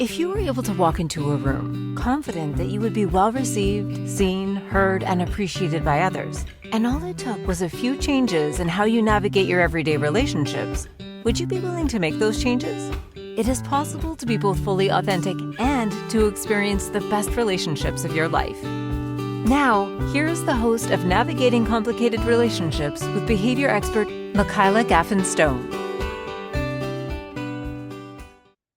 If you were able to walk into a room, confident that you would be well received, seen, heard, and appreciated by others, and all it took was a few changes in how you navigate your everyday relationships, would you be willing to make those changes? It is possible to be both fully authentic and to experience the best relationships of your life. Now, here is the host of Navigating Complicated Relationships with behavior expert Michaela Gaffin-Stone.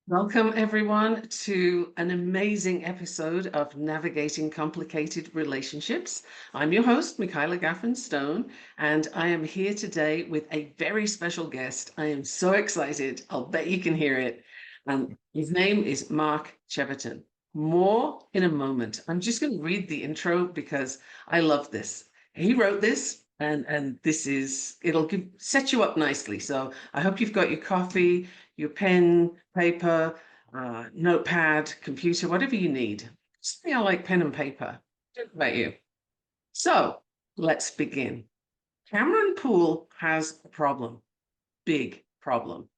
Welcome, everyone, to an amazing episode of Navigating Complicated Relationships. I'm your host, Michaela Gaffin-Stone, and I am here today with a very special guest. I am so excited. I'll bet you can hear it. His name is Mark Cheverton. More in a moment. I'm just going to read the intro because I love this. He wrote this, and it'll set you up nicely. So I hope you've got your coffee, your pen, paper, notepad, computer, whatever you need. Something I like pen and paper. Don't know about you. So let's begin. Cameron Poole has a problem, big problem.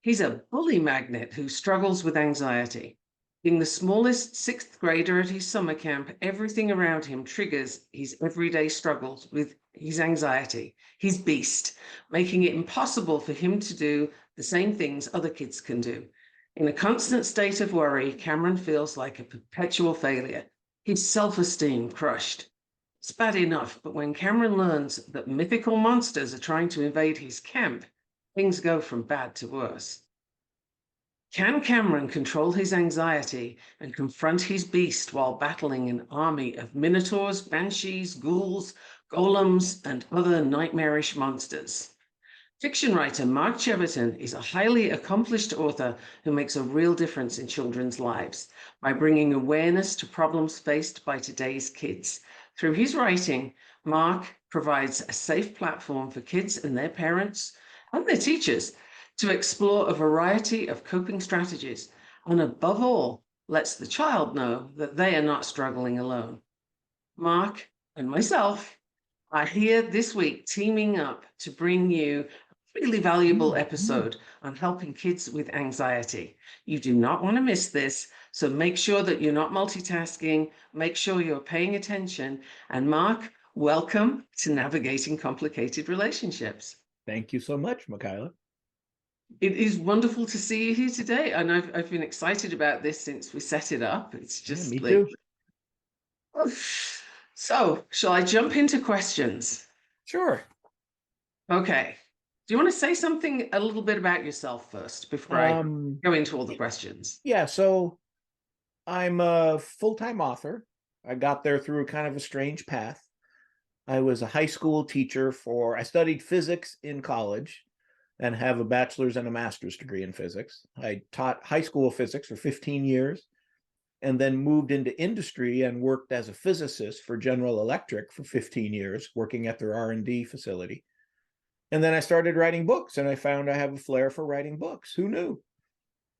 He's a bully magnet who struggles with anxiety. Being the smallest sixth grader at his summer camp, everything around him triggers his everyday struggles with his anxiety, his beast, making it impossible for him to do the same things other kids can do. In a constant state of worry, Cameron feels like a perpetual failure. His self-esteem crushed. It's bad enough, but when Cameron learns that mythical monsters are trying to invade his camp, things go from bad to worse. Can Cameron control his anxiety and confront his beast while battling an army of minotaurs, banshees, ghouls, golems, and other nightmarish monsters? Fiction writer Mark Cheverton is a highly accomplished author who makes a real difference in children's lives by bringing awareness to problems faced by today's kids. Through his writing, Mark provides a safe platform for kids and their parents and their teachers to explore a variety of coping strategies, and above all, lets the child know that they are not struggling alone. Mark and myself are here this week teaming up to bring you a really valuable episode on helping kids with anxiety. You do not want to miss this, so make sure that you're not multitasking, make sure you're paying attention, and Mark, welcome to Navigating Complicated Relationships. Thank you so much, Michaela. It is wonderful to see you here today, and I've been excited about this since we set it up. It's just me too. So, shall I jump into questions? Sure. Okay. Do you want to say something a little bit about yourself first before I go into all the questions? Yeah, so I'm a full-time author. I got there through kind of a strange path. I was a high school teacher I studied physics in college and have a bachelor's and a master's degree in physics. I taught high school physics for 15 years and then moved into industry and worked as a physicist for General Electric for 15 years, working at their R&D facility. And then I started writing books, and I found I have a flair for writing books. Who knew?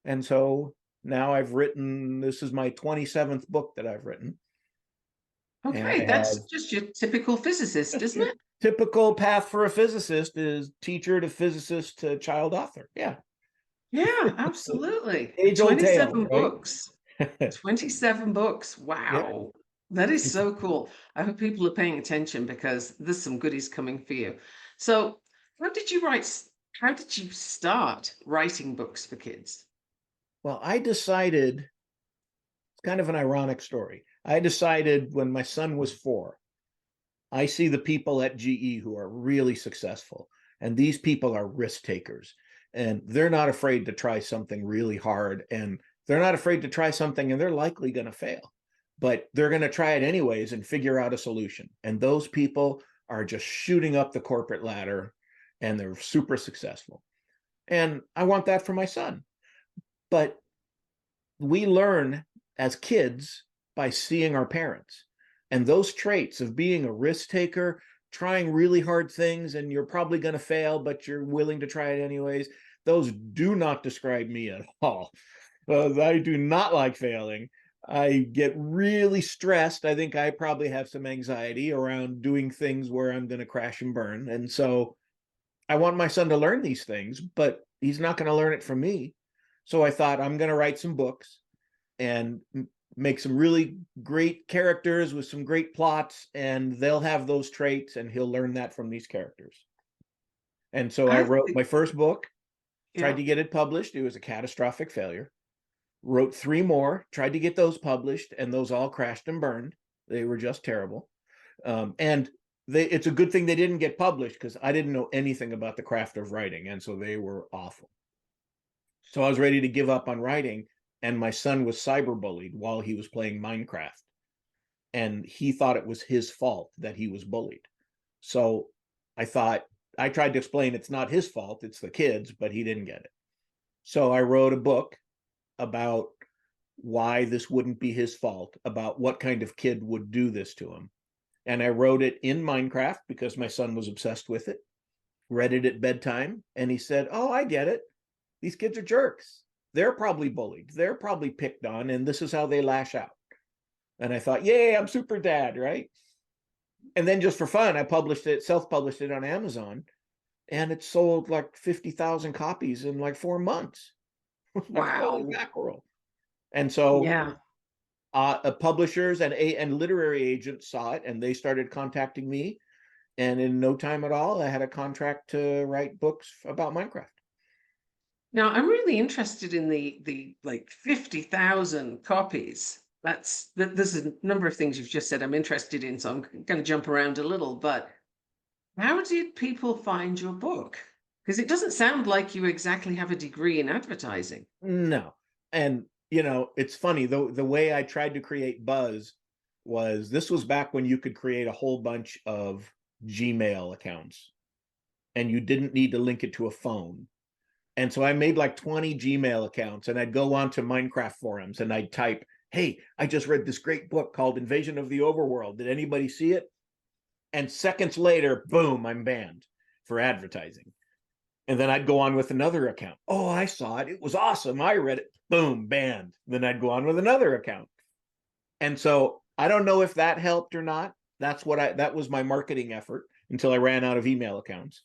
And so now this is my 27th book that I've written. Okay, that's just your typical physicist, isn't it? Typical path for a physicist is teacher to physicist to child author. Yeah. Yeah, absolutely. Age-old 27 tale, right? books. 27 books. Wow. Yeah. That is so cool. I hope people are paying attention because there's some goodies coming for you. So, how did you start writing books for kids? Well, I decided, it's kind of an ironic story. I decided when my son was 4, I see the people at GE who are really successful, and these people are risk takers, and they're not afraid to try something really hard, and they're not afraid to try something, and they're likely going to fail, but they're going to try it anyways and figure out a solution. And those people are just shooting up the corporate ladder, and they're super successful. And I want that for my son. But we learn as kids by seeing our parents. And those traits of being a risk taker, trying really hard things, and you're probably going to fail, but you're willing to try it anyways, those do not describe me at all. I do not like failing. I get really stressed. I think I probably have some anxiety around doing things where I'm going to crash and burn. And so I want my son to learn these things, but he's not going to learn it from me. So I thought, I'm going to write some books. and make some really great characters with some great plots, and they'll have those traits, and he'll learn that from these characters. And so I I wrote think, my first book, tried yeah. to get it published. It was a catastrophic failure. Wrote 3 more, tried to get those published, and those all crashed and burned. They were just terrible. And it's a good thing they didn't get published, because I didn't know anything about the craft of writing, and so they were awful. So I was ready to give up on writing, and my son was cyberbullied while he was playing Minecraft, and he thought it was his fault that he was bullied. So I tried to explain it's not his fault, it's the kids, but he didn't get it. So I wrote a book about why this wouldn't be his fault, about what kind of kid would do this to him. And I wrote it in Minecraft because my son was obsessed with it, read it at bedtime, and he said, "Oh, I get it. These kids are jerks. They're probably bullied. They're probably picked on, and this is how they lash out." And I thought, yay, I'm super dad, right? And then just for fun, I self-published it on Amazon, and it sold like 50,000 copies in like 4 months. Like, holy Wow. mackerel. And so Yeah. publishers and literary agents saw it, and they started contacting me. And in no time at all, I had a contract to write books about Minecraft. Now, I'm really interested in the like 50,000 copies. There's a number of things you've just said I'm interested in, so I'm going to jump around a little. But how did people find your book? Because it doesn't sound like you exactly have a degree in advertising. No. And it's funny, the way I tried to create buzz was, this was back when you could create a whole bunch of Gmail accounts, and you didn't need to link it to a phone. And so I made like 20 Gmail accounts, and I'd go on to Minecraft forums and I'd type, "Hey, I just read this great book called Invasion of the Overworld. Did anybody see it?" And seconds later, boom, I'm banned for advertising. And then I'd go on with another account. "Oh, I saw it. It was awesome. I read it." Boom, banned. Then I'd go on with another account. And so I don't know if that helped or not. That was my marketing effort until I ran out of email accounts.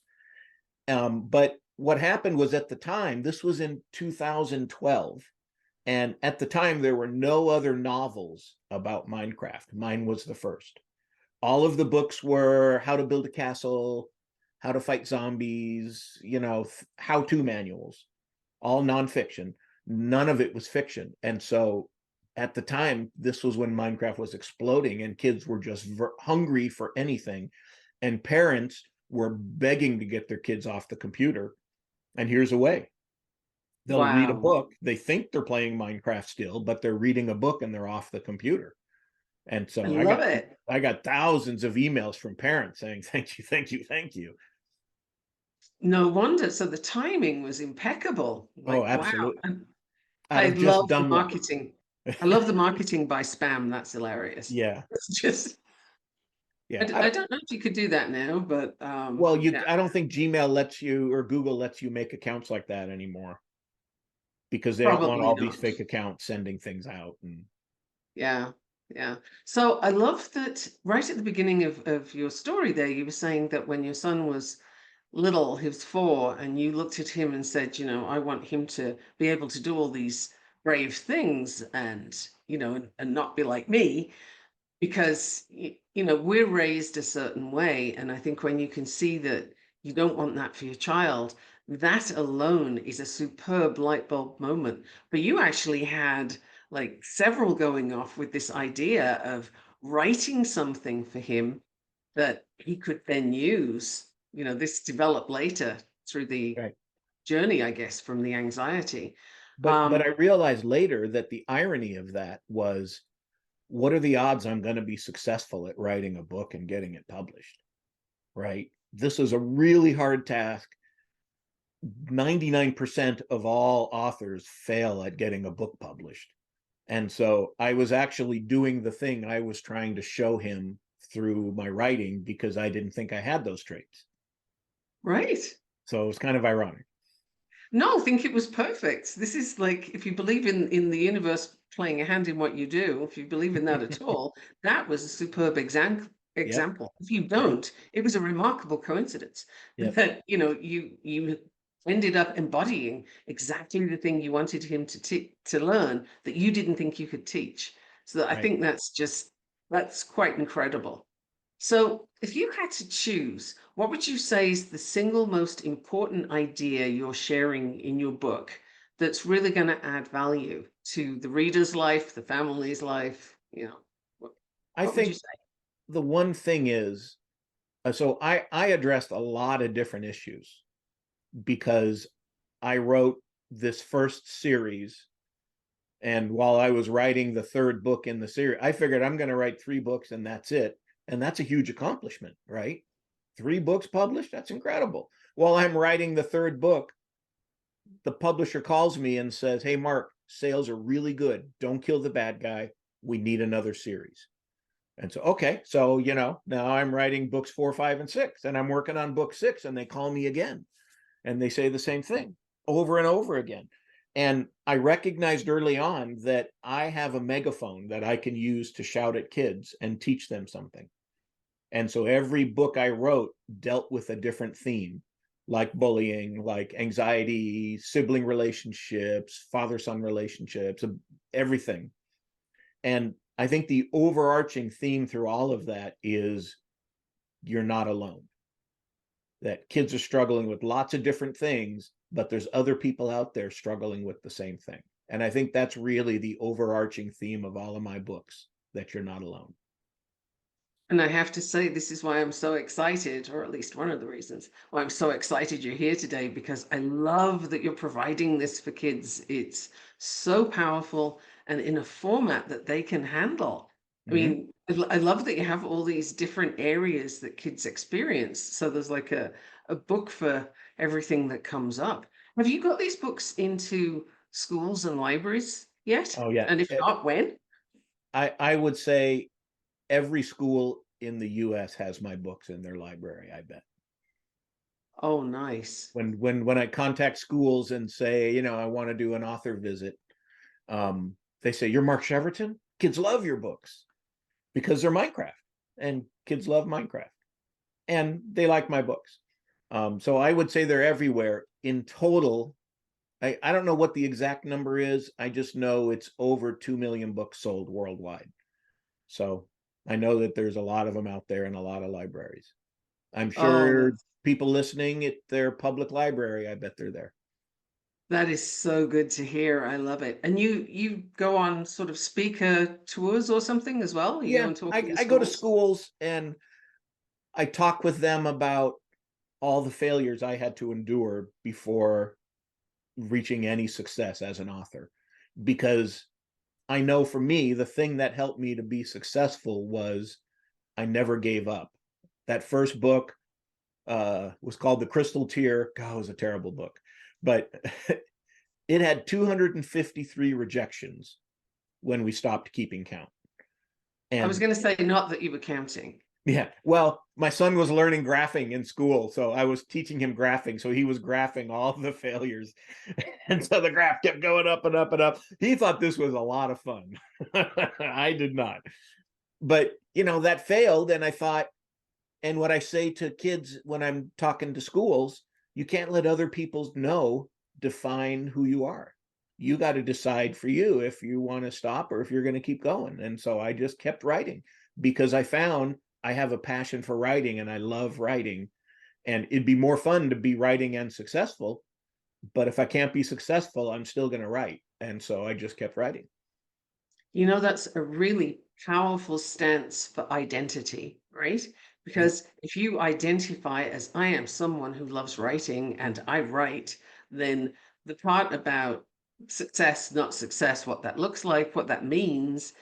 But what happened was, at the time, this was in 2012, and at the time there were no other novels about Minecraft. Mine was the first. All of the books were how to build a castle, how to fight zombies, how-to manuals, all nonfiction. None of it was fiction. And so at the time, this was when Minecraft was exploding, and kids were just hungry for anything. And parents were begging to get their kids off the computer. And here's a way. They'll read a Wow. book. They think they're playing Minecraft still, but they're reading a book and they're off the computer. And I so love it. I got thousands of emails from parents saying, "Thank you, thank you, thank you." No wonder. So the timing was impeccable. Oh, Like, wow. absolutely. And Out I of just love the dumb luck. marketing. I love the marketing by spam. That's hilarious. Yeah. It's just, Yeah. I don't know if you could do that now, but Well, yeah, I don't think Gmail lets you, or Google lets you make accounts like that anymore, because they don't want probably all these not. fake accounts sending things out. And Yeah, yeah. So I love that right at the beginning of your story there, you were saying that when your son was little, he was 4, and you looked at him and said, I want him to be able to do all these brave things and, and not be like me. Because we're raised a certain way, and I think when you can see that you don't want that for your child, that alone is a superb light bulb moment. But you actually had like several going off with this idea of writing something for him that he could then use. This developed later through the right. journey, I guess, from the anxiety. But I realized later that the irony of that was, what are the odds I'm going to be successful at writing a book and getting it published? Right? This is a really hard task. 99% of all authors fail at getting a book published. And so I was actually doing the thing I was trying to show him through my writing, because I didn't think I had those traits. Right. So it was kind of ironic. No, I think it was perfect. This is like, if you believe in the universe playing a hand in what you do, if you believe in that at all, that was a superb Yep. example. If you Yep. don't, it was a remarkable coincidence Yep. that you ended up embodying exactly the thing you wanted him to learn that you didn't think you could teach. So I Right. think that's quite incredible. So if you had to choose, what would you say is the single most important idea you're sharing in your book that's really going to add value to the reader's life, the family's life? What, I what would you think say? the one thing is, so I addressed a lot of different issues because I wrote this first series. And while I was writing the third book in the series, I figured I'm going to write 3 books and that's it. And that's a huge accomplishment, right? 3 books published, that's incredible. While I'm writing the third book, the publisher calls me and says, "Hey, Mark, sales are really good. Don't kill the bad guy. We need another series." And so, okay, so, now I'm writing books 4, 5, and 6, and I'm working on book 6, and they call me again and they say the same thing over and over again. And I recognized early on that I have a megaphone that I can use to shout at kids and teach them something. And so every book I wrote dealt with a different theme, like bullying, like anxiety, sibling relationships, father-son relationships, everything. And I think the overarching theme through all of that is you're not alone. That kids are struggling with lots of different things, but there's other people out there struggling with the same thing. And I think that's really the overarching theme of all of my books, that you're not alone. And I have to say, this is why I'm so excited, or at least one of the reasons why I'm so excited you're here today, because I love that you're providing this for kids. It's so powerful and in a format that they can handle. I Mm-hmm. mean, I love that you have all these different areas that kids experience. So there's like a book for everything that comes up. Have you got these books into schools and libraries yet? Oh yeah. And if not, when? I would say every school in the US has my books in their library, I bet. Oh, nice. When I contact schools and say, I want to do an author visit, they say, "You're Mark Cheverton?" Kids love your books because they're Minecraft, and kids love Minecraft, and they like my books. So I would say they're everywhere. In total, I don't know what the exact number is. I just know it's over 2 million books sold worldwide. So I know that there's a lot of them out there in a lot of libraries. I'm Oh, sure people listening at their public library, I bet they're there. that is so good to hear. I love it. And you go on sort of speaker tours or something as well? You go Yeah, and talk in I the go to schools? schools and I talk with them about all the failures I had to endure before reaching any success as an author. Because I know for me, the thing that helped me to be successful was I never gave up. That first book was called The Crystal Tear. God, it was a terrible book, but it had 253 rejections when we stopped keeping count. I was And going to say not that you were counting. yeah, well, my son was learning graphing in school, so I was teaching him graphing. So he was graphing all the failures, and so the graph kept going up and up and up. He thought this was a lot of fun. I did not, but that failed, and I thought, and what I say to kids when I'm talking to schools, you can't let other people define who you are. You got to decide for you if you want to stop or if you're going to keep going. And so I just kept writing because I found I have a passion for writing and I love writing. And it'd be more fun to be writing and successful. But if I can't be successful, I'm still going to write. And so I just kept writing. That's a really powerful stance for identity, right? Yep. Because if you identify as I am someone who loves writing and I write, then the part about success, not success, what that looks like, what that means,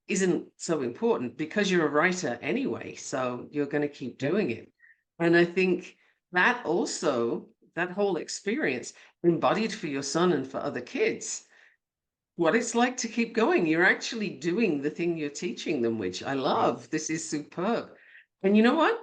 isn't so important because you're a writer anyway. So you're going to keep Yep. doing it. And I think that also, that whole experience embodied for your son and for other kids what it's like to keep going. You're actually doing the thing you're teaching them, which I Right. love. This is superb. And you know what?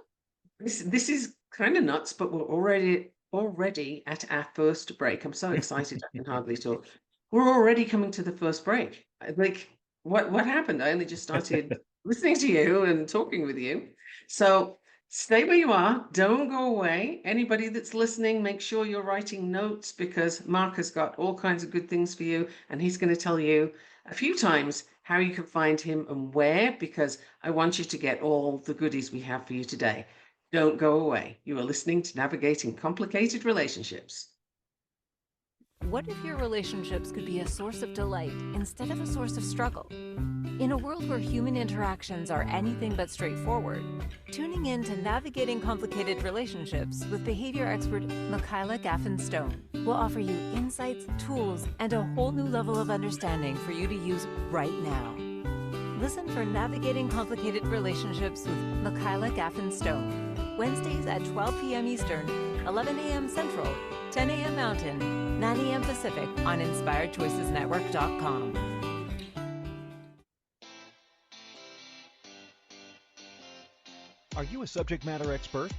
This is kind of nuts, but we're already at our first break. I'm so excited I can hardly talk. We're already coming to the first break. Like what happened? I only just started listening to you and talking with you. So Stay where you are. Don't go away. Anybody that's listening, make sure you're writing notes because Mark has got all kinds of good things for you. And he's going to tell you a few times how you can find him and where, because I want you to get all the goodies we have for you today. Don't go away. You are listening to Navigating Complicated Relationships. What if your relationships could be a source of delight instead of a source of struggle? In a world where human interactions are anything but straightforward, tuning in to Navigating Complicated Relationships with behavior expert Michaela Gaffin-Stone will offer you insights, tools, and a whole new level of understanding for you to use right now. Listen for Navigating Complicated Relationships with Michaela Gaffin-Stone, Wednesdays at 12 p.m. Eastern, 11 a.m. Central, 10 a.m. Mountain, 9 a.m. Pacific on InspiredChoicesNetwork.com. Are you a subject matter expert?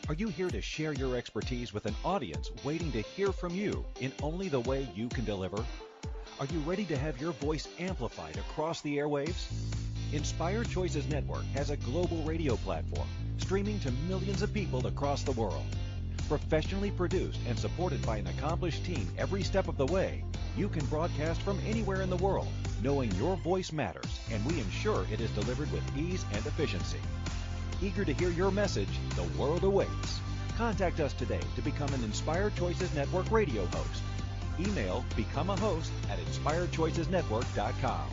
Are you here to share your expertise with an audience waiting to hear from you in only the way you can deliver? Are you ready to have your voice amplified across the airwaves? Inspired Choices Network has a global radio platform streaming to millions of people across the world. Professionally produced and supported by an accomplished team every step of the way, you can broadcast from anywhere in the world, knowing your voice matters, and we ensure it is delivered with ease and efficiency. Eager to hear your message, the world awaits. Contact us today to become an Inspired Choices Network radio host. Email become a host at inspiredchoicesnetwork.com.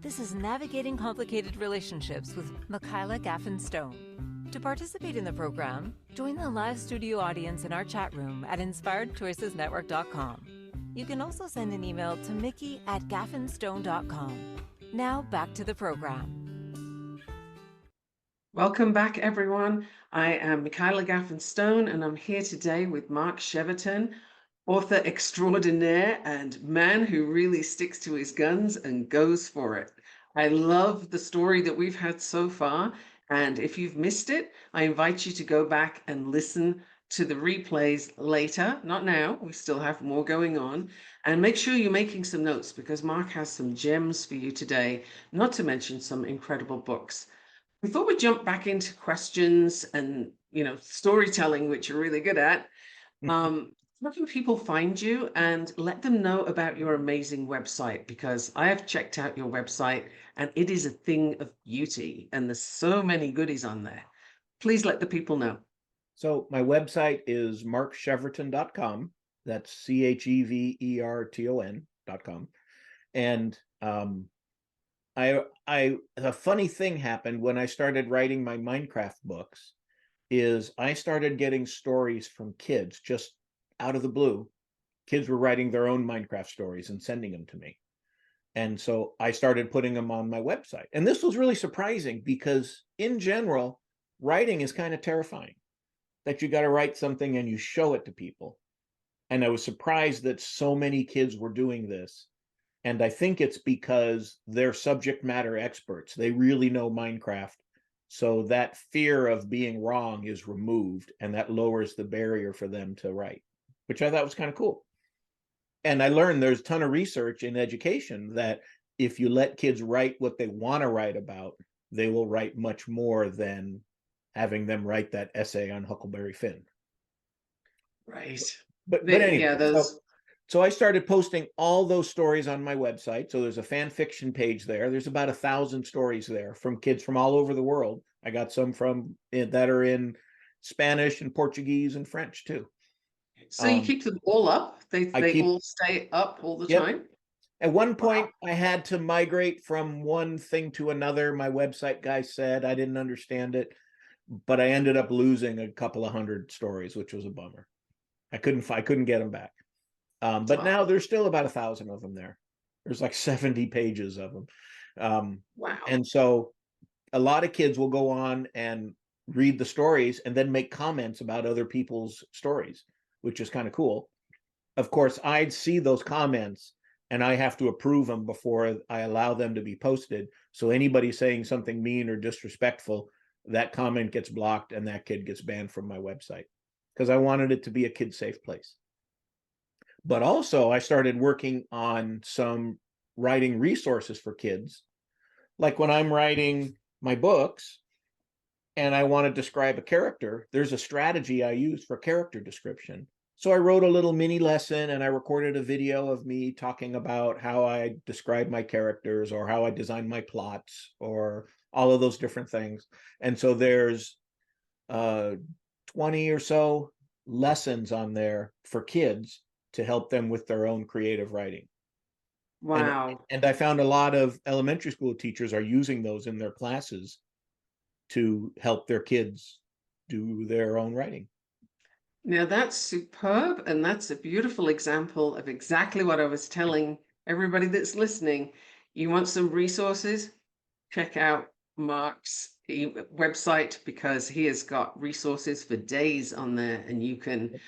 This is Navigating Complicated Relationships with Michaela Gaffin-Stone. To participate in the program, join the live studio audience in our chat room at inspiredchoicesnetwork.com. You can also send an email to mickey@gaffinstone.com. Now back to the program. Welcome back, everyone. I am Michaela Gaffin-Stone, and I'm here today with Mark Cheverton, author extraordinaire and man who really sticks to his guns and goes for it. I love the story that we've had so far, and if you've missed it, I invite you to go back and listen to the replays later, not now, we still have more going on, and make sure you're making some notes because Mark has some gems for you today, not to mention some incredible books. Before we jump back into questions and, storytelling, which you're really good at, how can people find you and let them know about your amazing website? Because I have checked out your website and it is a thing of beauty and there's so many goodies on there. Please let the people know. So my website is markcheverton.com. That's CHEVERTON.com. And a funny thing happened when I started writing my Minecraft books is I started getting stories from kids just out of the blue. Kids were writing their own Minecraft stories and sending them to me. And so I started putting them on my website. And this was really surprising because in general, writing is kind of terrifying, that you got to write something and you show it to people. And I was surprised that so many kids were doing this. And I think it's because they're subject matter experts. They really know Minecraft. So that fear of being wrong is removed, and that lowers the barrier for them to write, which I thought was kind of cool. And I learned there's a ton of research in education that if you let kids write what they want to write about, they will write much more than having them write that essay on Huckleberry Finn. Right. But anyway, yeah, those... So I started posting all those stories on my website. So there's a fan fiction page there. There's about 1,000 stories there from kids from all over the world. I got some that are in Spanish and Portuguese and French too. So you keep them all up? They all stay up all the time? At one point, I had to migrate from one thing to another. My website guy said I didn't understand it, but I ended up losing a couple of hundred stories, which was a bummer. I couldn't get them back. But now there's still about 1,000 of them there. There's like 70 pages of them. Wow. And so a lot of kids will go on and read the stories and then make comments about other people's stories, which is kind of cool. Of course, I'd see those comments and I have to approve them before I allow them to be posted. So anybody saying something mean or disrespectful, that comment gets blocked and that kid gets banned from my website because I wanted it to be a kid-safe place. But also I started working on some writing resources for kids. Like when I'm writing my books, and I want to describe a character, there's a strategy I use for character description. So I wrote a little mini lesson and I recorded a video of me talking about how I describe my characters or how I design my plots or all of those different things. And so there's 20 or so lessons on there for kids to help them with their own creative writing. Wow. And I found a lot of elementary school teachers are using those in their classes to help their kids do their own writing. Now that's superb, and that's a beautiful example of exactly what I was telling everybody that's listening. You want some resources? Check out Mark's website, because he has got resources for days on there, and you can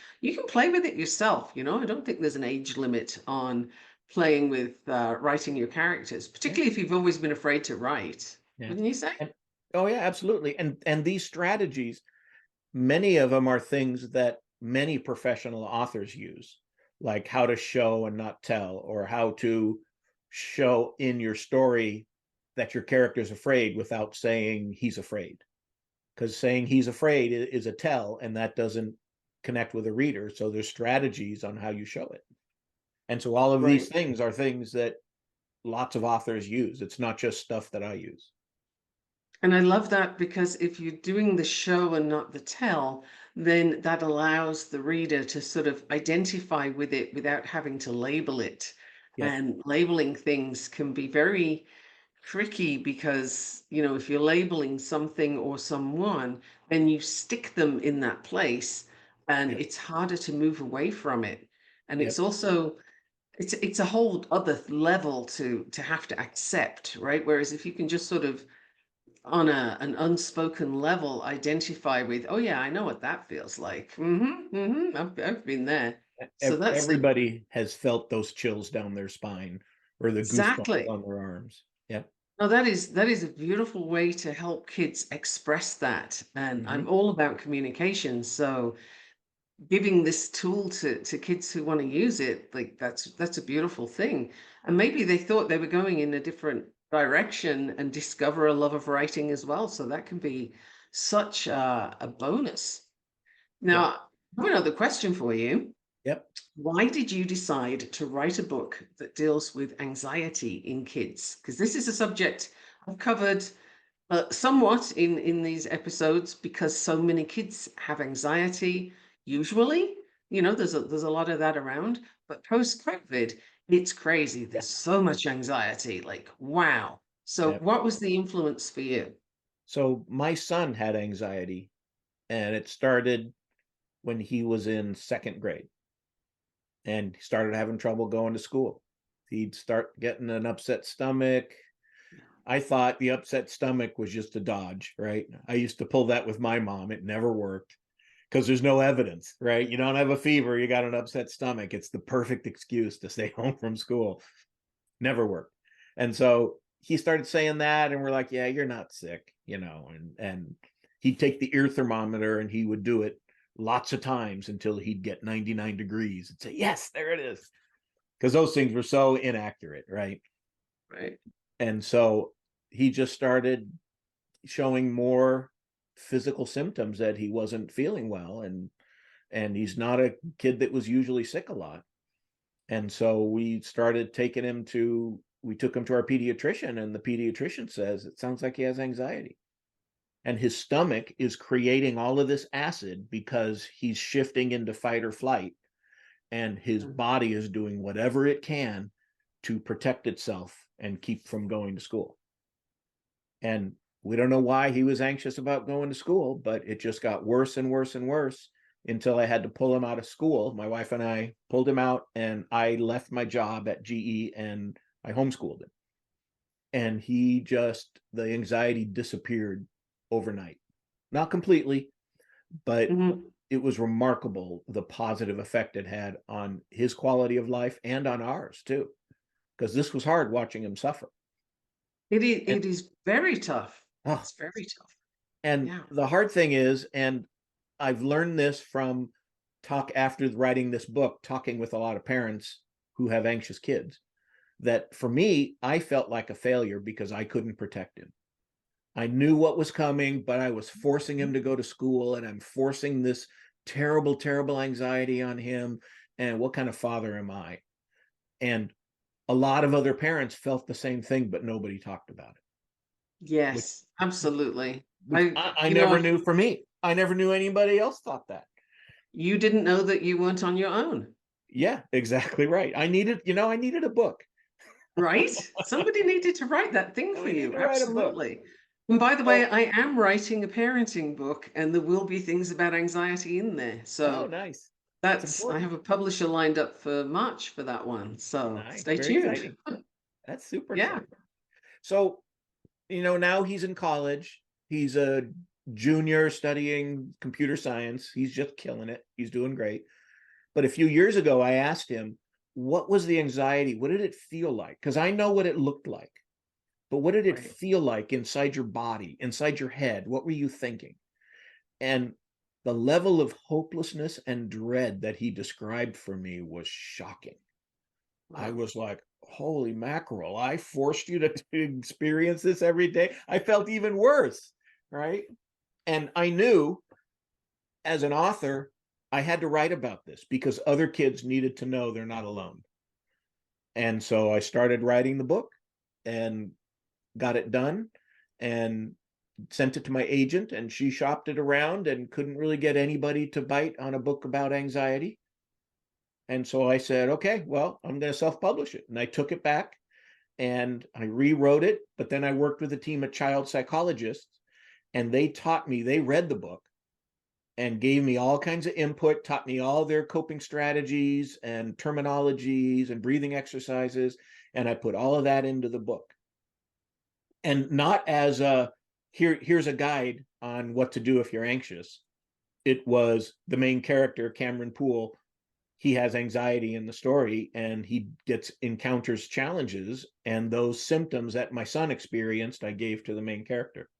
play with it yourself. I don't think there's an age limit on playing with writing your characters, particularly if you've always been afraid to write. Yeah. Wouldn't you say? Oh yeah, absolutely. And these strategies, many of them are things that many professional authors use, like how to show and not tell, or how to show in your story that your character's afraid without saying he's afraid. Because saying he's afraid is a tell, and that doesn't connect with a reader. So there's strategies on how you show it. And so all of these Right. things are things that lots of authors use. It's not just stuff that I use. And I love that, because if you're doing the show and not the tell, then that allows the reader to sort of identify with it without having to label it. Yep. And labeling things can be very tricky, because, if you're labeling something or someone, then you stick them in that place, and Yep. it's harder to move away from it. And it's Yep. also it's a whole other level to have to accept, right? Whereas if you can just sort of on an unspoken level identify with, oh yeah, I know what that feels like. I've been there. So that's Everybody has felt those chills down their spine or the goosebumps exactly. on their arms. Yep. No, that is a beautiful way to help kids express that. And Mm-hmm. I'm all about communication. So giving this tool to kids who want to use it, like that's a beautiful thing. And maybe they thought they were going in a different direction and discover a love of writing as well. So that can be such a bonus. Yep. Now, I have another question for you. Yep. Why did you decide to write a book that deals with anxiety in kids? Because this is a subject I've covered somewhat in these episodes, because so many kids have anxiety. Usually, there's a lot of that around. But post COVID, it's crazy. Yeah. There's so much anxiety. Like, wow. So, Yep. what was the influence for you? So my son had anxiety, and it started when he was in second grade, and he started having trouble going to school. He'd start getting an upset stomach. I thought the upset stomach was just a dodge, right? I used to pull that with my mom. It never worked because there's no evidence, right? You don't have a fever, you got an upset stomach. It's the perfect excuse to stay home from school. Never worked. And so he started saying that, and we're like, yeah, you're not sick, and he'd take the ear thermometer and he would do it lots of times until he'd get 99 degrees and say, yes, there it is. Because those things were so inaccurate, right? Right. And so he just started showing more physical symptoms that he wasn't feeling well, and he's not a kid that was usually sick a lot. And so we took him to our pediatrician, and the pediatrician says it sounds like he has anxiety, and his stomach is creating all of this acid because he's shifting into fight or flight, and his body is doing whatever it can to protect itself and keep from going to school. And we don't know why he was anxious about going to school, but it just got worse and worse and worse until I had to pull him out of school. My wife and I pulled him out, and I left my job at GE and I homeschooled him. And the anxiety disappeared overnight. Not completely, but Mhm. it was remarkable the positive effect it had on his quality of life and on ours too, because this was hard watching him suffer. And, It is very tough. oh, It's very tough. and Yeah. the hard thing is, and I've learned this from after writing this book, talking with a lot of parents who have anxious kids, that for me, I felt like a failure because I couldn't protect him. I knew what was coming, but I was forcing him to go to school, and I'm forcing this terrible, terrible anxiety on him. And what kind of father am I? And a lot of other parents felt the same thing, but nobody talked about it, which Yes, absolutely. which I You never know, knew for me. I never knew anybody else thought that. you didn't know that you weren't on your own, Yeah, exactly right. I needed a book. right? Somebody needed to write that thing for We need you. to write a book. Absolutely. And by the way, So, I am writing a parenting book, and there will be things about anxiety in there. oh, So nice. That's I important. have a publisher lined up for March for that one. So Nice. stay Very tuned. exciting. That's super Yeah. exciting. So, now he's in college. He's a junior studying computer science. He's just killing it. He's doing great. But a few years ago, I asked him, what was the anxiety? What did it feel like? Because I know what it looked like, but what did it Right. feel like inside your body, inside your head? What were you thinking? And the level of hopelessness and dread that he described for me was shocking. I Wow. was like, holy mackerel, I forced you to experience this every day. I felt even worse, right? And I knew as an author, I had to write about this because other kids needed to know they're not alone. And so I started writing the book and got it done and sent it to my agent, and she shopped it around and couldn't really get anybody to bite on a book about anxiety. And so I said, okay, well, I'm going to self-publish it. And I took it back and I rewrote it. But then I worked with a team of child psychologists, and they taught me, they read the book and gave me all kinds of input, taught me all their coping strategies and terminologies and breathing exercises. And I put all of that into the book. And not as here's a guide on what to do if you're anxious. It was the main character, Cameron Poole. He has anxiety in the story, and he encounters challenges, and those symptoms that my son experienced, I gave to the main character.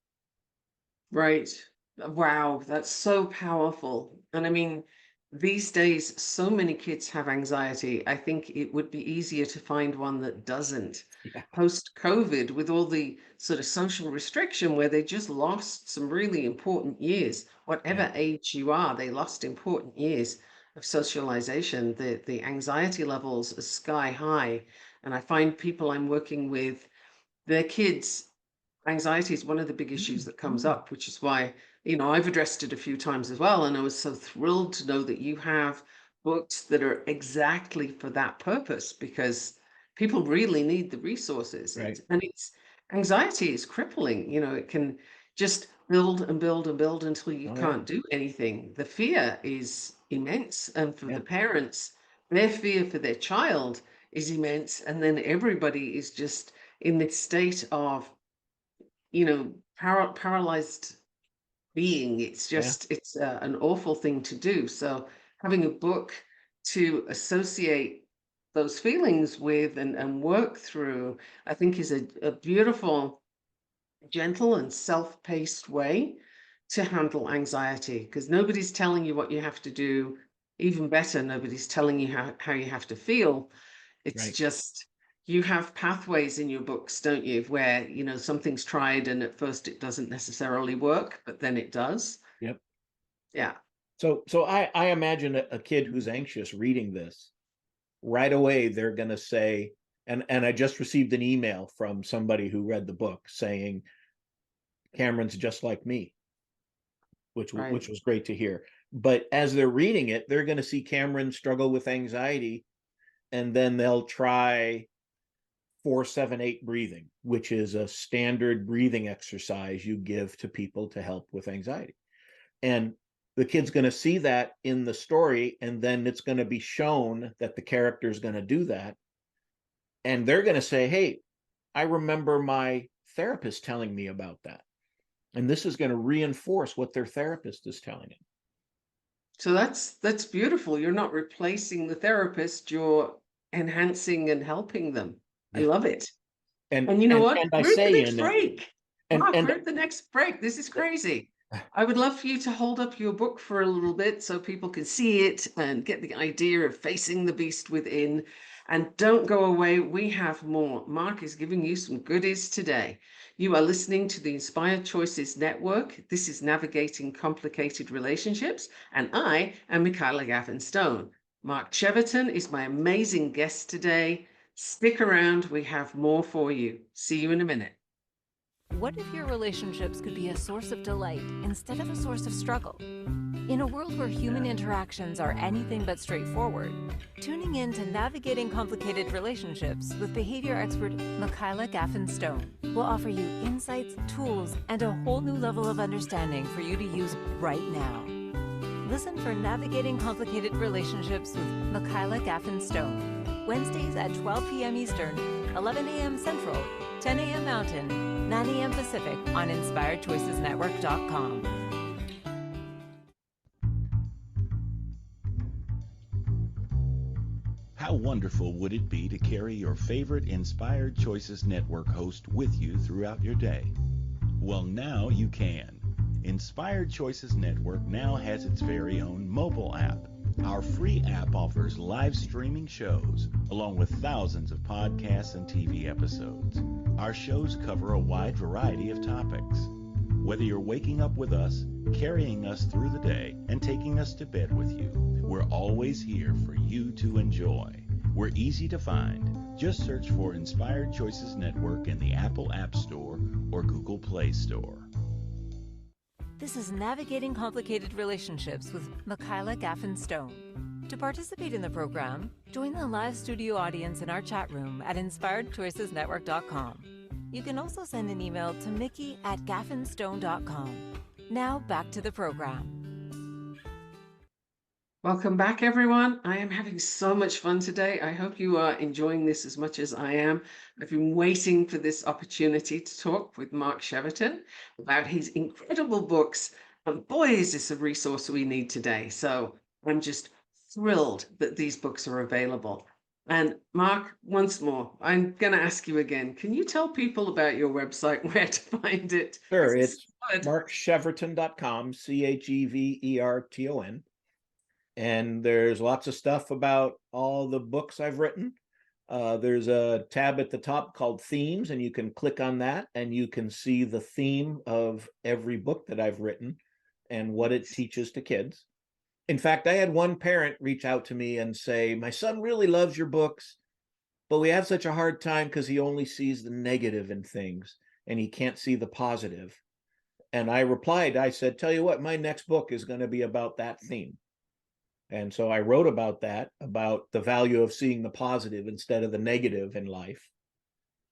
Right. Wow, that's so powerful. And I mean, these days, so many kids have anxiety. I think it would be easier to find one that doesn't. Yeah, Post-COVID, with all the sort of social restriction where they just lost some really important years, yeah, whatever age you are, they lost important years of socialization. The anxiety levels are sky high. And I find people I'm working with, their kids, anxiety is one of the big issues that comes up, which is why, I've addressed it a few times as well. And I was so thrilled to know that you have books that are exactly for that purpose, because people really need the resources. right. And it's anxiety is crippling. It can just build and build and build until you Oh yeah, can't do anything. The fear is immense. And for the yeah, parents, their fear for their child is immense. And then everybody is just in this state of paralyzed being. It's yeah. just, it's an awful thing to do. So having a book to associate those feelings with and work through, I think is a beautiful, gentle and self-paced way to handle anxiety, because nobody's telling you what you have to do. Even better, nobody's telling you how you have to feel. It's Right. just, you have pathways in your books, don't you, where, something's tried and at first it doesn't necessarily work, but then it does. Yep. Yeah. So I imagine a kid who's anxious reading this right away. They're going to say, and I just received an email from somebody who read the book saying Cameron's just like me, Right. which was great to hear. But as they're reading it, they're going to see Cameron struggle with anxiety, and then they'll try 4-7-8 breathing, which is a standard breathing exercise you give to people to help with anxiety. And the kid's going to see that in the story, and then it's going to be shown that the character is going to do that. And they're going to say, hey, I remember my therapist telling me about that. And this is going to reinforce what their therapist is telling them. So that's beautiful. You're not replacing the therapist, you're enhancing and helping them. I Yeah. love it. And And you know and what? and I We're at the say next in it, break. and Mark, we're and at the next break. This is crazy. I would love for you to hold up your book for a little bit so people can see it and get the idea of facing the beast within. And don't go away, we have more. Mark is giving you some goodies today. You are listening to the Inspired Choices Network. This is Navigating Complicated Relationships, and I am Michaela Gavin-Stone. Mark Cheverton is my amazing guest today. Stick around, we have more for you. See you in a minute. What if your relationships could be a source of delight instead of a source of struggle? In a world where human interactions are anything but straightforward, tuning in to Navigating Complicated Relationships with behavior expert Michaela Gavin-Stone will offer you insights, tools, and a whole new level of understanding for you to use right now. Listen for Navigating Complicated Relationships with Michaela Gavin-Stone, Wednesdays at 12 p.m. Eastern, 11 a.m. Central, 10 a.m. Mountain, 9 a.m. Pacific on InspiredChoicesNetwork.com. How wonderful would it be to carry your favorite Inspired Choices Network host with you throughout your day? Well, now you can. Inspired Choices Network now has its very own mobile app. Our free app offers live streaming shows, along with thousands of podcasts and TV episodes. Our shows cover a wide variety of topics. Whether you're waking up with us, carrying us through the day, and taking us to bed with you, we're always here for you to enjoy. We're easy to find. Just search for Inspired Choices Network in the Apple App Store or Google Play Store. This is Navigating Complicated Relationships with Michaela Gavin-Stone. To participate in the program, join the live studio audience in our chat room at InspiredChoicesNetwork.com. You can also send an email to mickey@gaffinstone.com. Now back to the program. Welcome back, everyone. I am having so much fun today. I hope you are enjoying this as much as I am. I've been waiting for this opportunity to talk with Mark Cheverton about his incredible books. And boy, is this a resource we need today. So I'm just thrilled that these books are available. And Mark, once more, I'm going to ask you again, can you tell people about your website, where to find it? Sure, it's Good. markcheverton.com, Cheverton. And there's lots of stuff about all the books I've written. There's a tab at the top called Themes, and you can click on that, and you can see the theme of every book that I've written and what it teaches to kids. In fact, I had one parent reach out to me and say, my son really loves your books, but we have such a hard time because he only sees the negative in things, and he can't see the positive. And I replied, I said, tell you what, my next book is going to be about that theme. And so I wrote about that, about the value of seeing the positive instead of the negative in life,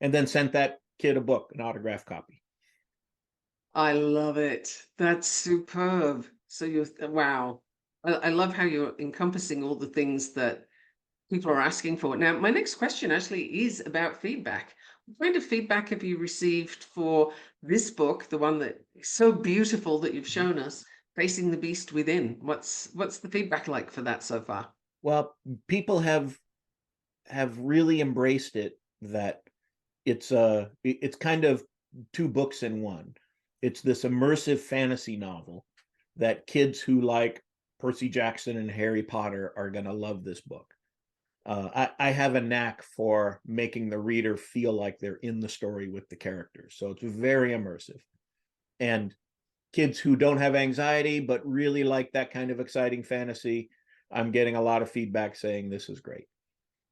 and then sent that kid a book, an autographed copy. I love it. That's superb. So wow. I love how you're encompassing all the things that people are asking for. Now, my next question actually is about feedback. What kind of feedback have you received for this book, the one that is so beautiful that you've shown us? Facing the Beast Within. What's the feedback like for that so far? Well, people have really embraced it, that it's kind of two books in one. It's this immersive fantasy novel that kids who like Percy Jackson and Harry Potter are going to love this book. I have a knack for making the reader feel like they're in the story with the characters. So it's very immersive. And kids who don't have anxiety but really like that kind of exciting fantasy, I'm getting a lot of feedback saying this is great.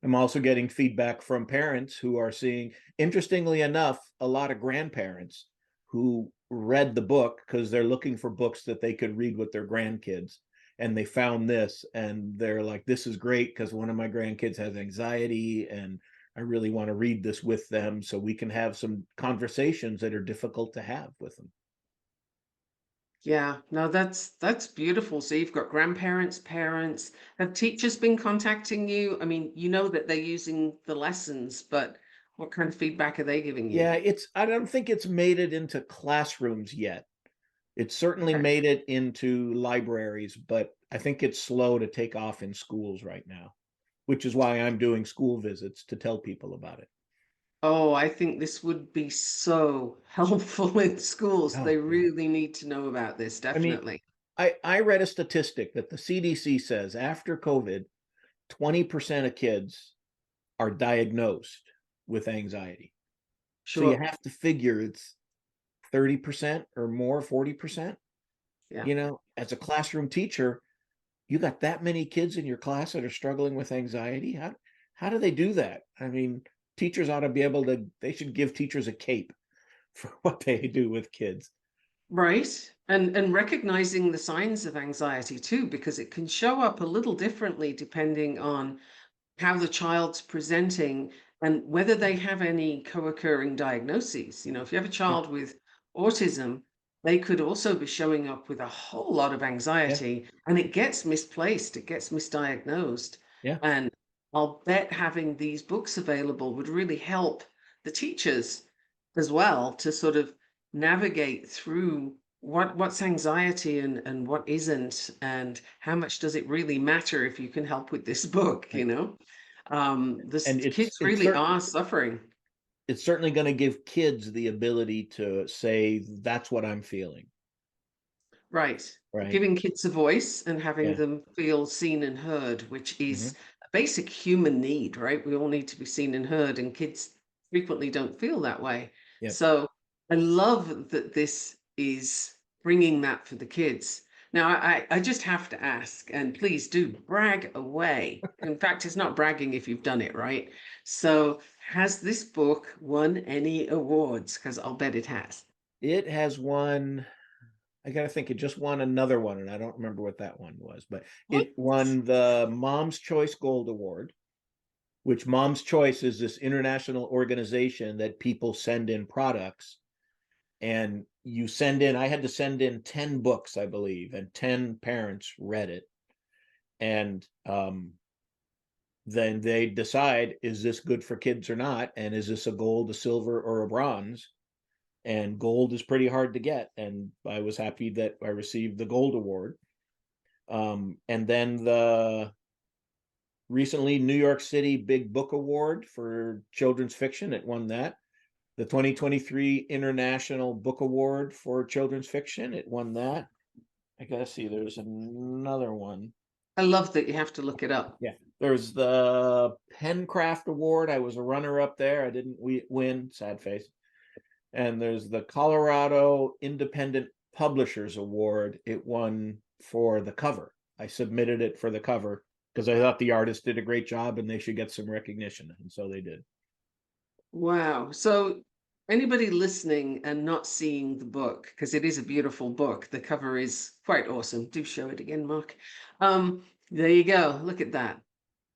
I'm also getting feedback from parents who are seeing, interestingly enough, a lot of grandparents who read the book because they're looking for books that they could read with their grandkids. And they found this and they're like, this is great because one of my grandkids has anxiety and I really want to read this with them so we can have some conversations that are difficult to have with them. Yeah, no, that's beautiful. So you've got grandparents, parents. Have teachers been contacting you? I mean, you know that they're using the lessons, but what kind of feedback are they giving you? Yeah, I don't think it's made it into classrooms yet. It's certainly Okay. made it into libraries, but I think it's slow to take off in schools right now, which is why I'm doing school visits to tell people about it. Oh, I think this would be so helpful in schools. Oh, They yeah. really need to know about this, I mean, definitely. I read a statistic that the CDC says after COVID, 20% of kids are diagnosed with anxiety. So you Sure. have to figure it's 30% or more, 40%. Yeah. You know, as a classroom teacher, you got that many kids in your class that are struggling with anxiety. How do they do that? I mean, teachers ought to be able to, they should give teachers a cape for what they do with kids. Right. And recognizing the signs of anxiety too, because it can show up a little differently depending on how the child's presenting and whether they have any co-occurring diagnoses. You know, if you have a Yeah. child with autism, they could also be showing up with a whole lot of Yeah. anxiety and it gets misplaced, it gets misdiagnosed. Yeah. And I'll bet having these books available would really help the teachers as well to sort of navigate through what's anxiety and what isn't, and how much does it really matter if you can help with this book, you Right. know? And This kids really are suffering. it's certainly going to give kids the ability to say, that's what I'm feeling. Right. Right. Giving kids a voice and having Yeah. them feel seen and heard, which Hmm. is a basic human need, right? We all need to be seen and heard, and kids frequently don't feel that way. Yep. So I love that this is bringing that for the kids. Now, I just have to ask, and please do brag away. In fact, it's not bragging if you've done it, right? So, has this book won any awards? Because I'll bet it has. It has won, I got to think, it just won another one, and I don't remember what that one was, but What? it won the Mom's Choice Gold Award, which Mom's Choice is this international organization that people send in products. And you send in, I had to send in 10 books, I believe, and 10 parents read it. And then they decide, is this good for kids or not? And is this a gold, a silver, or a bronze? And gold is pretty hard to get. And I was happy that I received the gold award. And then the recently New York City Big Book Award for children's fiction, it won that. The 2023 International Book Award for children's fiction, it won that. I gotta see, there's another one. I love that you have to look it up. Yeah, there's the Pencraft Award. I was a runner up there. I didn't win, sad face. And there's the Colorado Independent Publishers Award. It won for the cover. I submitted it for the cover because I thought the artist did a great job and they should get some recognition. And so they did. Wow. So anybody listening and not seeing the book, because it is a beautiful book, the cover is quite awesome. Do show it again, Mark. There you go. Look at that.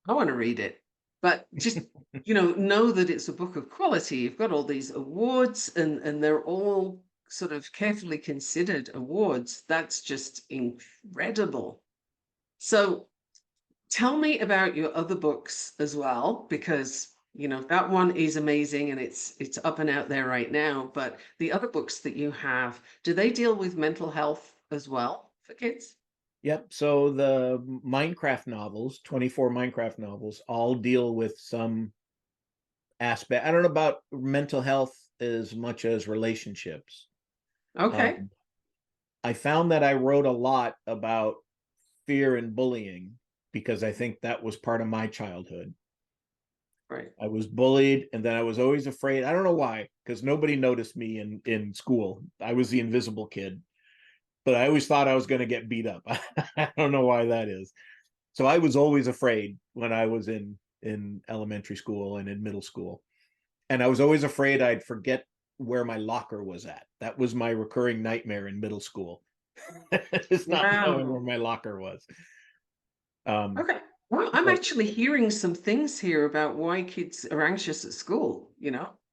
I want to read it. But just, know that it's a book of quality. You've got all these awards and they're all sort of carefully considered awards. That's just incredible. So tell me about your other books as well, because that one is amazing and it's up and out there right now. But the other books that you have, do they deal with mental health as well for kids? Yep. So the Minecraft novels, 24 Minecraft novels, all deal with some aspect. I don't know about mental health as much as relationships. Okay. Um, I found that I wrote a lot about fear and bullying because I think that was part of my childhood. Right. I was bullied, and then I was always afraid. I don't know why, because nobody noticed me in school. I was the invisible kid, but I always thought I was going to get beat up. I don't know why that is. So I was always afraid when I was in elementary school and in middle school. And I was always afraid I'd forget where my locker was at. That was my recurring nightmare in middle school. Just not knowing where Wow. my locker was. Um, Okay. Well, I'm but actually hearing some things here about why kids are anxious at school.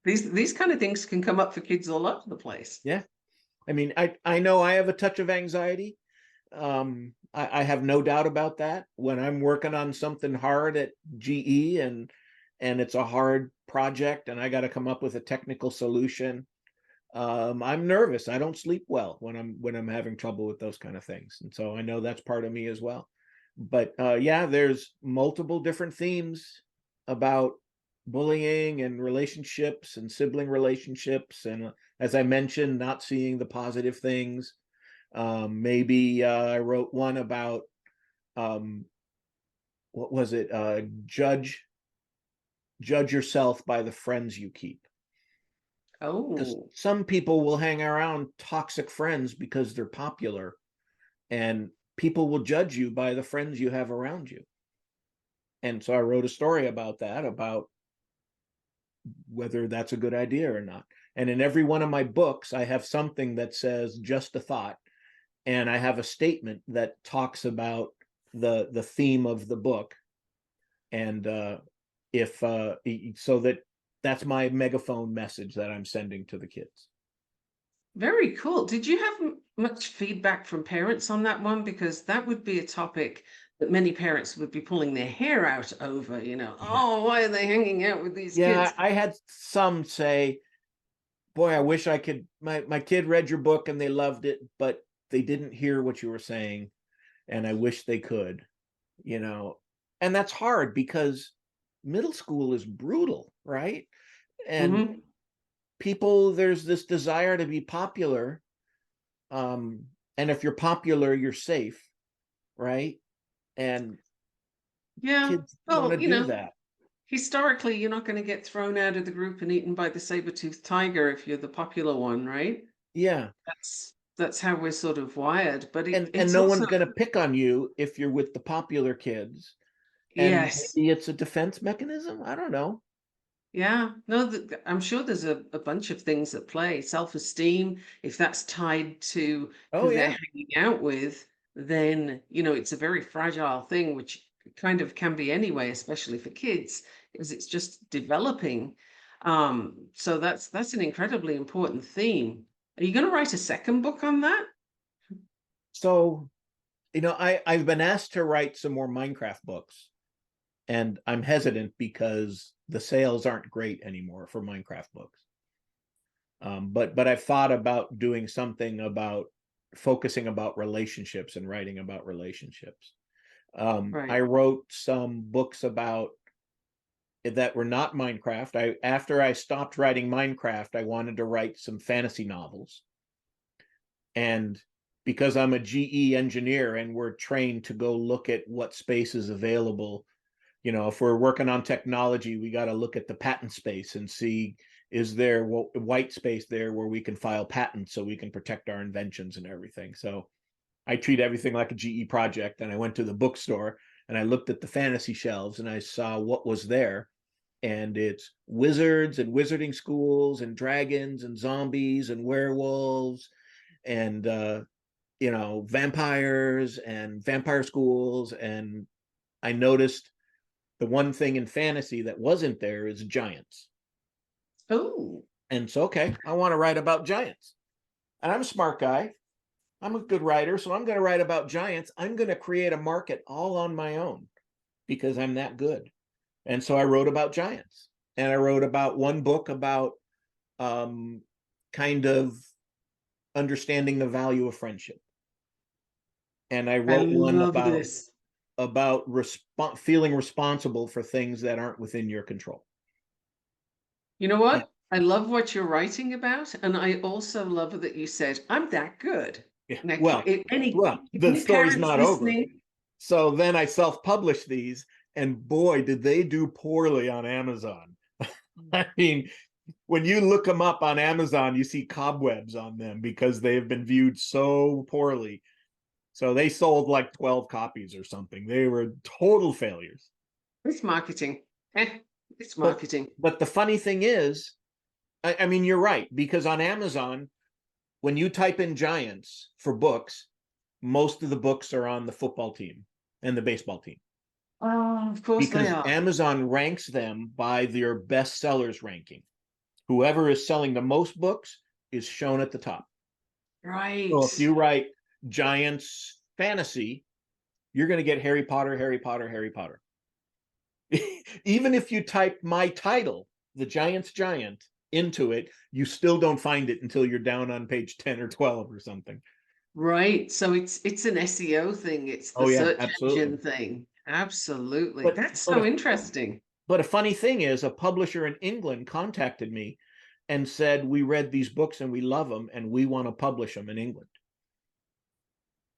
These kind of things can come up for kids all over the place. yeah, I mean, I know I have a touch of anxiety. I have no doubt about that. When I'm working on something hard at GE and it's a hard project and I got to come up with a technical solution, I'm nervous. I don't sleep well when I'm having trouble with those kind of things, and so I know that's part of me as well. But yeah, there's multiple different themes about bullying and relationships and sibling relationships, and as I mentioned, not seeing the positive things. Maybe I wrote one about what was it? Judge judge yourself by the friends you keep. Because Oh, some people will hang around toxic friends because they're popular, and people will judge you by the friends you have around you. And so I wrote a story about that, about whether that's a good idea or not. And in every one of my books, I have something that says just a thought, and I have a statement that talks about the theme of the book. And if so that's my megaphone message that I'm sending to the kids. very cool. Did you have much feedback from parents on that one? Because that would be a topic that many parents would be pulling their hair out over, Yeah. oh, why are they hanging out with these Yeah, kids? I had some say, boy, I wish I could, my kid read your book and they loved it, but they didn't hear what you were saying, and I wish they could, and that's hard because middle school is brutal, right? And Hmm. people, there's this desire to be popular, and if you're popular, you're safe, right? And Yeah. kids want to Well, do that. historically, you're not going to get thrown out of the group and eaten by the saber-toothed tiger if you're the popular one, right? Yeah. That's how we're sort of wired. But And it's no also, one's going to pick on you if you're with the popular kids. And yes. maybe it's a defense mechanism. I don't know. Yeah, no, I'm sure there's a bunch of things at play. Self-esteem, if that's tied to Oh, who they're yeah. hanging out with, then, it's a very fragile thing, which kind of can be anyway, especially for kids, because it's just developing. So that's an incredibly important theme. Are you going to write a second book on that? So, I've been asked to write some more Minecraft books, and I'm hesitant because the sales aren't great anymore for Minecraft books. But I've thought about doing something about focusing about relationships and writing about relationships. Right. I wrote some books about that were not Minecraft. After I stopped writing Minecraft, I wanted to write some fantasy novels. And because I'm a GE engineer and we're trained to go look at what space is available, if we're working on technology, we got to look at the patent space and see, is there white space there where we can file patents so we can protect our inventions and everything. So I treat everything like a GE project. And I went to the bookstore and I looked at the fantasy shelves and I saw what was there. And it's wizards and wizarding schools and dragons and zombies and werewolves and vampires and vampire schools. And I noticed the one thing in fantasy that wasn't there is giants. Oh, And so, okay, I want to write about giants. And I'm a smart guy. I'm a good writer. So I'm going to write about giants. I'm going to create a market all on my own because I'm that good. And so I wrote about giants. And I wrote about one book about kind of understanding the value of friendship. And I I wrote one love this. about feeling responsible for things that aren't within your control. You know And, what? I love what you're writing about, and I also love that you said, I'm that good. yeah, Now, well, the any story's parents not over. listening, So then I self-published these, and boy, did they do poorly on Amazon. I mean, when you look them up on Amazon, you see cobwebs on them because they have been viewed so poorly. So they sold like 12 copies or something. They were total failures. it's marketing. It's But marketing. but the funny thing is, I mean, you're right, because on Amazon, when you type in giants for books, most of the books are on the football team and the baseball team. Oh, of course they Because are. Amazon ranks them by their best sellers ranking. Whoever is selling the most books is shown at the top. Right. So if you write giants fantasy, you're going to get Harry Potter, Harry Potter, Harry Potter. Even if you type my title, The Giant's Giant, into it, you still don't find it until you're down on page 10 or 12 or something. Right. So it's an SEO thing. It's the Oh yeah, search absolutely. engine thing. Absolutely. But That's but so a, interesting. but a funny thing is, a publisher in England contacted me and said, we read these books and we love them and we want to publish them in England.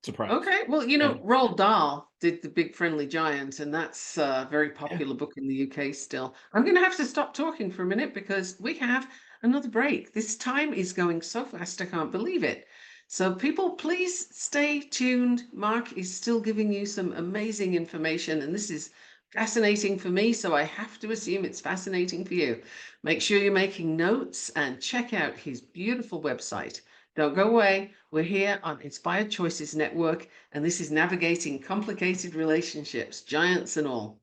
surprise. Okay, well, you know, And Roald Dahl did The Big Friendly Giant, and that's a very yeah, popular book in the UK still. I'm going to have to stop talking for a minute because we have another break. This time is going so fast, I can't believe it. So, people, please stay tuned. Mark is still giving you some amazing information, and this is fascinating for me, so I have to assume it's fascinating for you. Make sure you're making notes and check out his beautiful website. Don't go away. We're here on Inspired Choices Network, and this is Navigating Complicated Relationships, giants and all.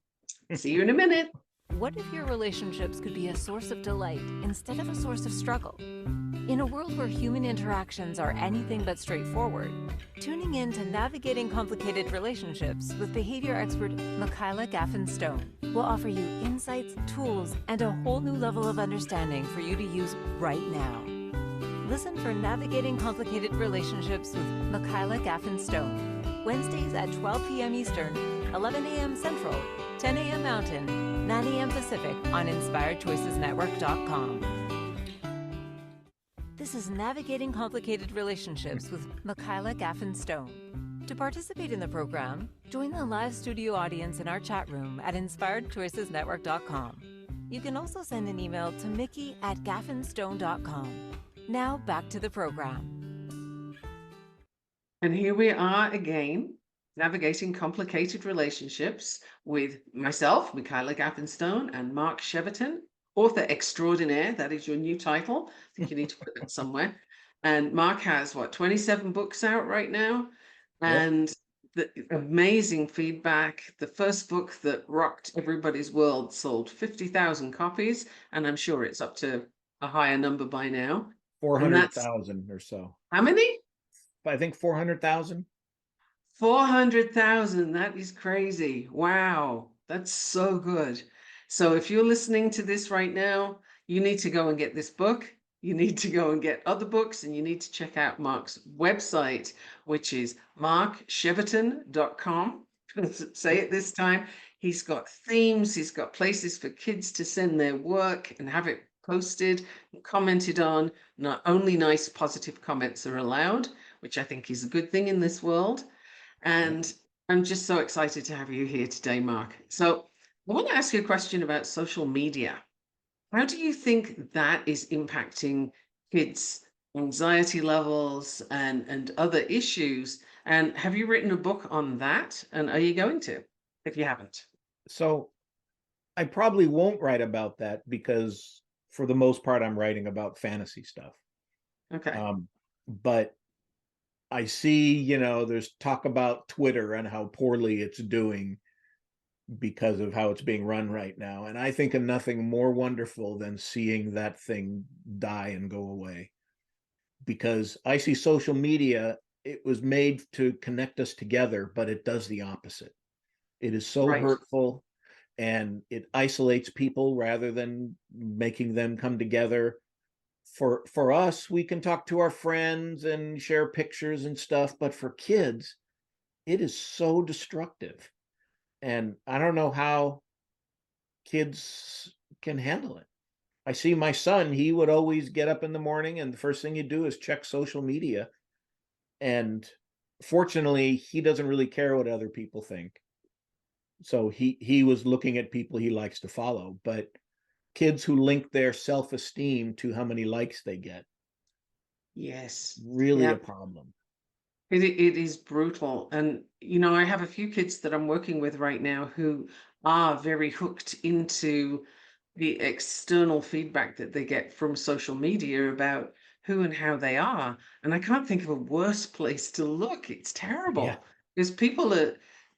See you in a minute. What if your relationships could be a source of delight instead of a source of struggle? In a world where human interactions are anything but straightforward, tuning in to Navigating Complicated Relationships with behavior expert Michaela Gaffin-Stone will offer you insights, tools, and a whole new level of understanding for you to use right now. Listen for Navigating Complicated Relationships with Michaela Gaffin-Stone, Wednesdays at 12 p.m. Eastern, 11 a.m. Central, 10 a.m. Mountain, 9 a.m. Pacific on InspiredChoicesNetwork.com. This is Navigating Complicated Relationships with Michaela Gaffin-Stone. To participate in the program, join the live studio audience in our chat room at InspiredChoicesNetwork.com. You can also send an email to mickey@gaffinstone.com. Now back to the program. And here we are again, Navigating Complicated Relationships with myself, Michaela Gaffin-Stone, and Mark Cheverton, author extraordinaire. That is your new title. I think you need to put that somewhere. And Mark has, 27 books out right now? And the amazing feedback. The first book that rocked everybody's world sold 50,000 copies, and I'm sure it's up to a higher number by now. 400,000 or so. How many? I think 400,000. 400,000. That is crazy. Wow. That's so good. So if you're listening to this right now, you need to go and get this book. You need to go and get other books, and you need to check out Mark's website, which is markcheverton.com. Say it this time. He's got themes. He's got places for kids to send their work and have it posted and commented on. Not only nice, positive comments are allowed, which I think is a good thing in this world. And I'm just so excited to have you here today, Mark. So I want to ask you a question about social media. How do you think that is impacting kids' anxiety levels and other issues? And have you written a book on that? And are you going to, if you haven't? So I probably won't write about that because for the most part, I'm writing about fantasy stuff. Okay. But I see, there's talk about Twitter and how poorly it's doing because of how it's being run right now. And I think of nothing more wonderful than seeing that thing die and go away. Because I see social media, it was made to connect us together, but it does the opposite. It is so hurtful, and it isolates people rather than making them come together. For us, we can talk to our friends and share pictures and stuff, but for kids, it is so destructive. And I don't know how kids can handle it. I see my son, he would always get up in the morning and the first thing you do is check social media. And fortunately, he doesn't really care what other people think. So he was looking at people he likes to follow, but kids who link their self-esteem to how many likes they get. Yes. Really a problem. It is brutal. And, I have a few kids that I'm working with right now who are very hooked into the external feedback that they get from social media about who and how they are. And I can't think of a worse place to look. It's terrible because people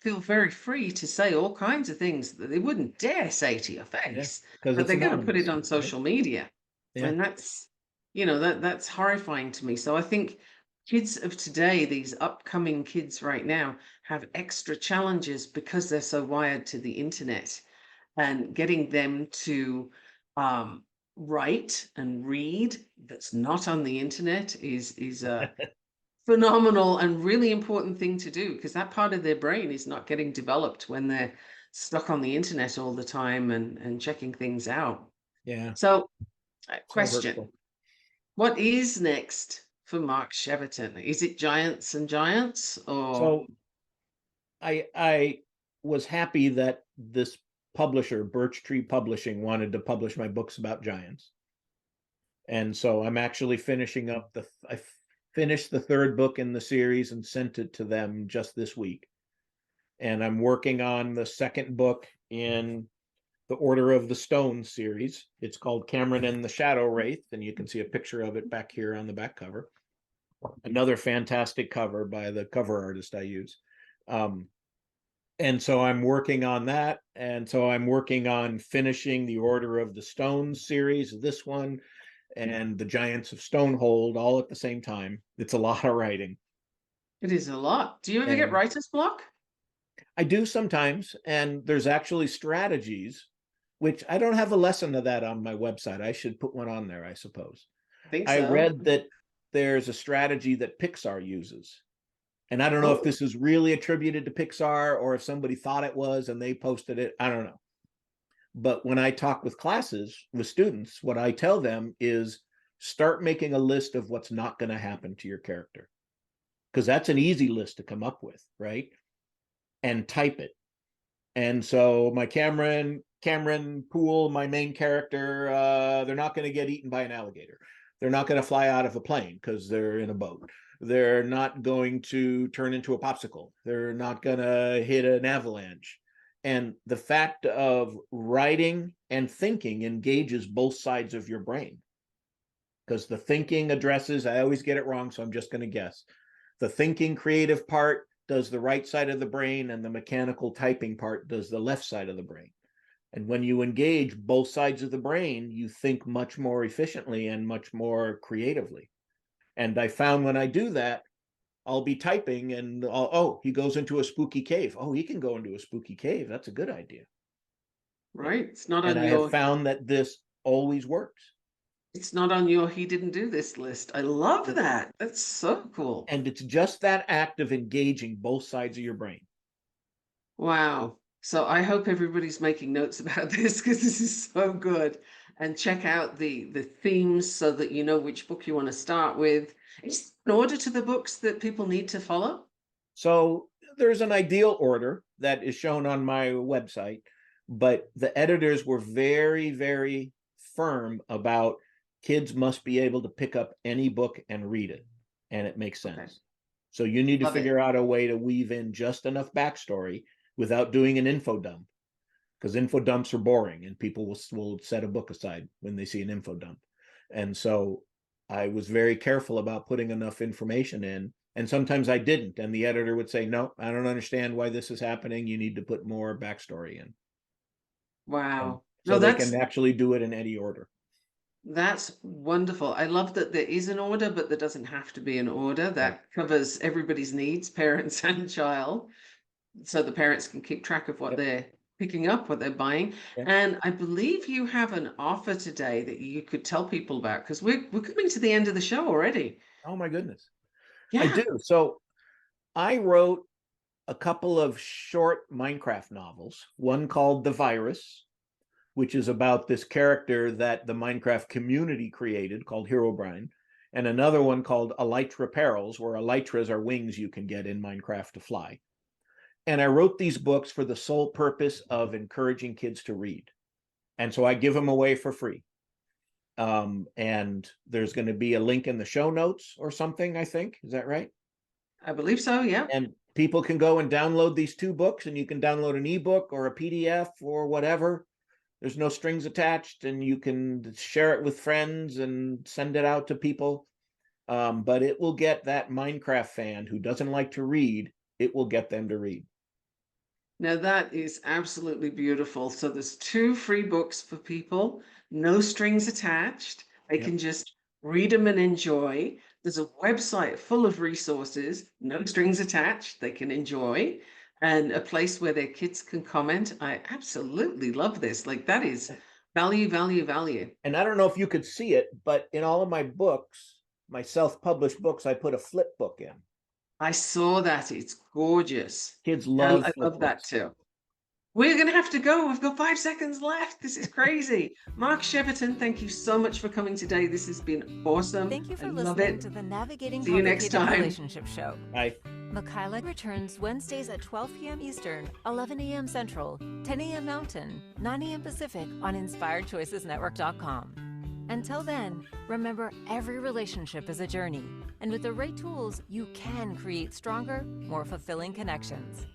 feel very free to say all kinds of things that they wouldn't dare say to your face, but they're going to put it on social media. And that's, that's horrifying to me. So I think kids of today, these upcoming kids right now, have extra challenges because they're so wired to the internet, and getting them to write and read that's not on the internet is a phenomenal and really important thing to do, because that part of their brain is not getting developed when they're stuck on the internet all the time and checking things out. Yeah. So, So question. hurtful. What is next for Mark Cheverton? Is it giants and giants, or? So I was happy that this publisher, Birch Tree Publishing, wanted to publish my books about giants. And so I'm actually finishing up I finished the third book in the series and sent it to them just this week. And I'm working on the second book in the Order of the Stone series. It's called Cameron and the Shadow Wraith, and you can see a picture of it back here on the back cover. Another fantastic cover by the cover artist I use. And so I'm working on that. And so I'm working on finishing the Order of the Stone series, this one, and the Giants of Stonehold, all at the same time. It's a lot of writing. It is a lot. Do you ever get And writer's block? I do sometimes, and there's actually strategies, which I don't have a lesson of that on my website. I should put one on there, I suppose. I think I so. read that there's a strategy that Pixar uses. And I don't know if this is really attributed to Pixar or if somebody thought it was and they posted it. I don't know. But when I talk with classes, with students, what I tell them is start making a list of what's not going to happen to your character. Because that's an easy list to come up with, right? And type it. And so my Cameron, Poole, my main character, they're not going to get eaten by an alligator. They're not going to fly out of a plane because they're in a boat. They're not going to turn into a popsicle. They're not going to hit an avalanche. And the fact of writing and thinking engages both sides of your brain. Because the thinking addresses, I always get it wrong, so I'm just going to guess. The thinking creative part does the right side of the brain, and the mechanical typing part does the left side of the brain. And when you engage both sides of the brain, you think much more efficiently and much more creatively. And I found when I do that, I'll be typing and he goes into a spooky cave. Oh, he can go into a spooky cave. That's a good idea. Right. It's not And on I your. have found that this always works. It's not on your he didn't do this list. I love that. That's so cool. And it's just that act of engaging both sides of your brain. Wow. So I hope everybody's making notes about this because this is so good. And check out the themes so that you know which book you want to start with. Is there an order to the books that people need to follow? So there's an ideal order that is shown on my website, but the editors were very, very firm about kids must be able to pick up any book and read it, and it makes sense. Okay. So you need to Love it. figure out a way to weave in just enough backstory without doing an info dump, because info dumps are boring and people will set a book aside when they see an info dump. And so I was very careful about putting enough information in, and sometimes I didn't, and the editor would say, no, I don't understand why this is happening. You need to put more backstory in. Wow. So No, they can actually do it in any order. that's wonderful. I love that there is an order, but there doesn't have to be an order. That covers everybody's needs, parents and child, so the parents can keep track of what they're picking up, what they're buying. And I believe you have an offer today that you could tell people about, because we're coming to the end of the show already. Oh my goodness. Yeah. I do. So I wrote a couple of short Minecraft novels, one called The Virus, which is about this character that the Minecraft community created called Herobrine, and another one called Elytra Perils, where elytras are wings you can get in Minecraft to fly. And I wrote these books for the sole purpose of encouraging kids to read. And so I give them away for free. And there's going to be a link in the show notes or something, I think. Is that right? I believe so, yeah. And people can go and download these two books, and you can download an ebook or a PDF or whatever. There's no strings attached, and you can share it with friends and send it out to people. But it will get that Minecraft fan who doesn't like to read, it will get them to read. Now that is absolutely beautiful. So there's 2 free books for people, no strings attached. They can just read them and enjoy. There's a website full of resources, no strings attached, they can enjoy, and a place where their kids can comment. I absolutely love this. Like, that is value, value, value. And I don't know if you could see it, but in all of my books, my self-published books, I put a flip book in. I saw that. It's gorgeous. Kids love I flip love that books. too. We're going to have to go. We've got 5 seconds left. This is crazy. Mark Cheverton, thank you so much for coming today. This has been awesome. Thank you for I love listening it. to the Navigating See you next Complicated time. Relationship Show. Bye. Michaela returns Wednesdays at 12 p.m. Eastern, 11 a.m. Central, 10 a.m. Mountain, 9 a.m. Pacific on InspiredChoicesNetwork.com. Until then, remember every relationship is a journey, and with the right tools, you can create stronger, more fulfilling connections.